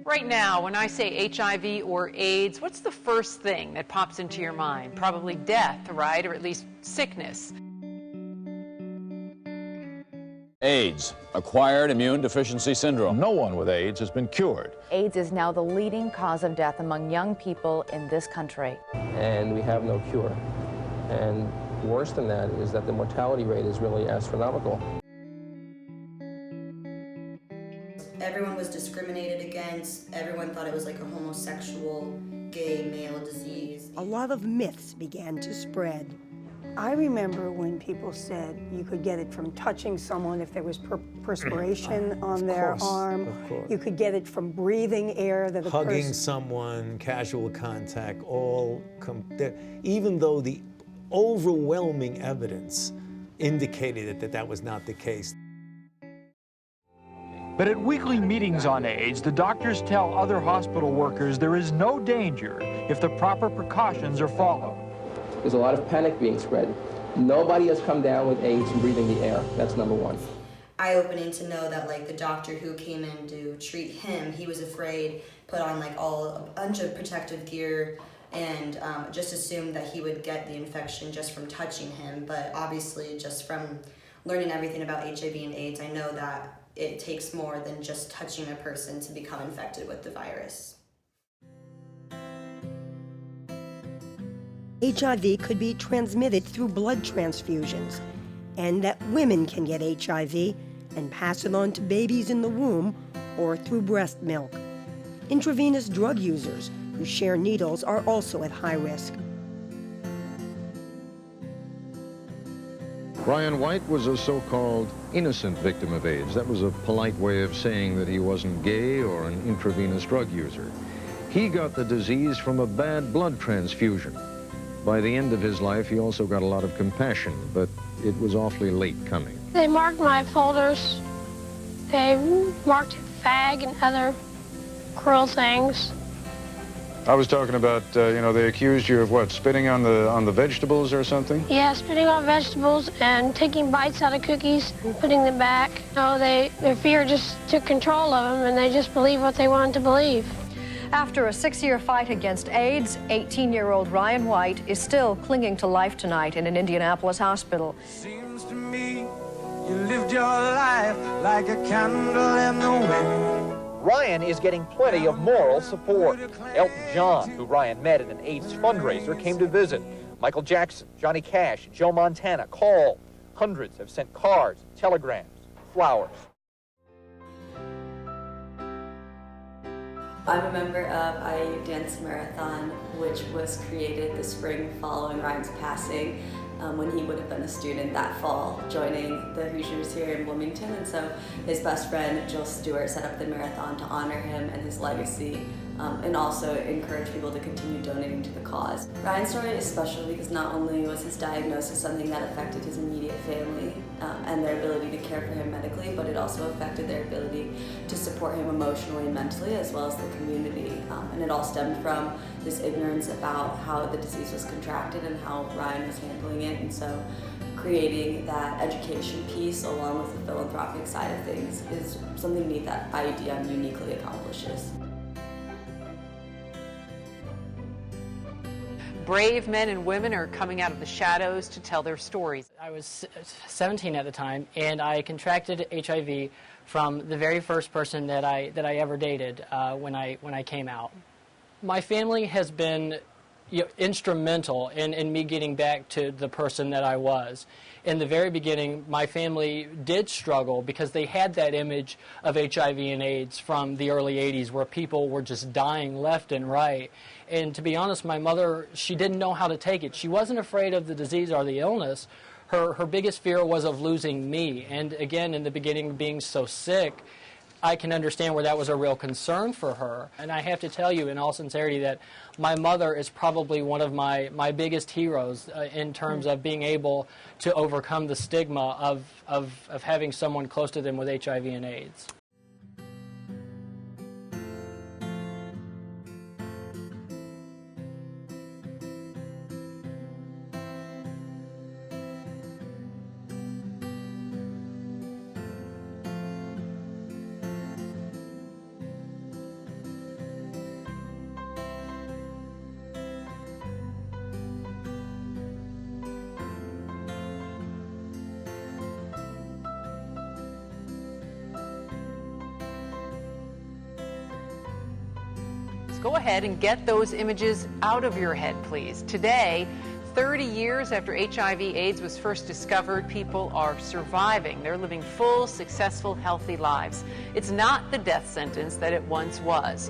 Right now, when I say HIV or AIDS, what's the first thing that pops into your mind? Probably death, right? Or at least sickness. AIDS, acquired immune deficiency syndrome. No one with AIDS has been cured. AIDS is now the leading cause of death among young people in this country. And we have no cure. And worse than that is that the mortality rate is really astronomical. Everyone was discriminated against. Everyone thought it was like a homosexual, gay, male disease. A lot of myths began to spread. I remember when people said you could get it from touching someone if there was perspiration on their arm. You could get it from breathing air that hugging someone, casual contact, even though the overwhelming evidence indicated that was not the case. But at weekly meetings on AIDS, the doctors tell other hospital workers there is no danger if the proper precautions are followed. There's a lot of panic being spread. Nobody has come down with AIDS from breathing the air. That's number one. Eye-opening to know that like the doctor who came in to treat him, he was afraid, put on like a bunch of protective gear, and just assumed that he would get the infection just from touching him. But obviously, just from learning everything about HIV and AIDS, I know that it takes more than just touching a person to become infected with the virus. HIV could be transmitted through blood transfusions, and that women can get HIV and pass it on to babies in the womb or through breast milk. Intravenous drug users who share needles are also at high risk. Ryan White was a so-called innocent victim of AIDS. That was a polite way of saying that he wasn't gay or an intravenous drug user. He got the disease from a bad blood transfusion. By the end of his life, he also got a lot of compassion, but it was awfully late coming. They marked my folders. They marked fag and other cruel things. I was talking about, they accused you of what, spitting on the vegetables or something? Yeah, spitting on vegetables and taking bites out of cookies and putting them back. Their fear just took control of them, and they just believed what they wanted to believe. After a 6-year fight against AIDS, 18-year-old Ryan White is still clinging to life tonight in an Indianapolis hospital. Seems to me you lived your life like a candle in the wind. Ryan is getting plenty of moral support. Elton John, who Ryan met at an AIDS fundraiser, came to visit. Michael Jackson, Johnny Cash, Joe Montana called. Hundreds have sent cards, telegrams, flowers. I'm a member of IU Dance Marathon, which was created the spring following Ryan's passing, when he would have been a student that fall, joining the Hoosiers here in Bloomington. And so his best friend, Jill Stewart, set up the marathon to honor him and his legacy, and also encourage people to continue donating to the cause. Ryan's story is special because not only was his diagnosis something that affected his immediate family and their ability to care for him medically, but it also affected their ability to support him emotionally and mentally, as well as the community. And it all stemmed from this ignorance about how the disease was contracted and how Ryan was handling it. And so creating that education piece along with the philanthropic side of things is something neat that IUDM uniquely accomplishes. Brave men and women are coming out of the shadows to tell their stories. I was 17 at the time, and I contracted HIV from the very first person that I ever dated when I came out. My family has been instrumental in me getting back to the person that I was. In the very beginning, my family did struggle because they had that image of HIV and AIDS from the early 80s where people were just dying left and right. And to be honest, my mother, she didn't know how to take it. She wasn't afraid of the disease or the illness. Her biggest fear was of losing me. And again, in the beginning, being so sick, I can understand where that was a real concern for her. And I have to tell you in all sincerity that my mother is probably one of my biggest heroes in terms of being able to overcome the stigma of having someone close to them with HIV and AIDS. Go ahead and get those images out of your head, please. Today, 30 years after HIV/AIDS was first discovered, people are surviving. They're living full, successful, healthy lives. It's not the death sentence that it once was.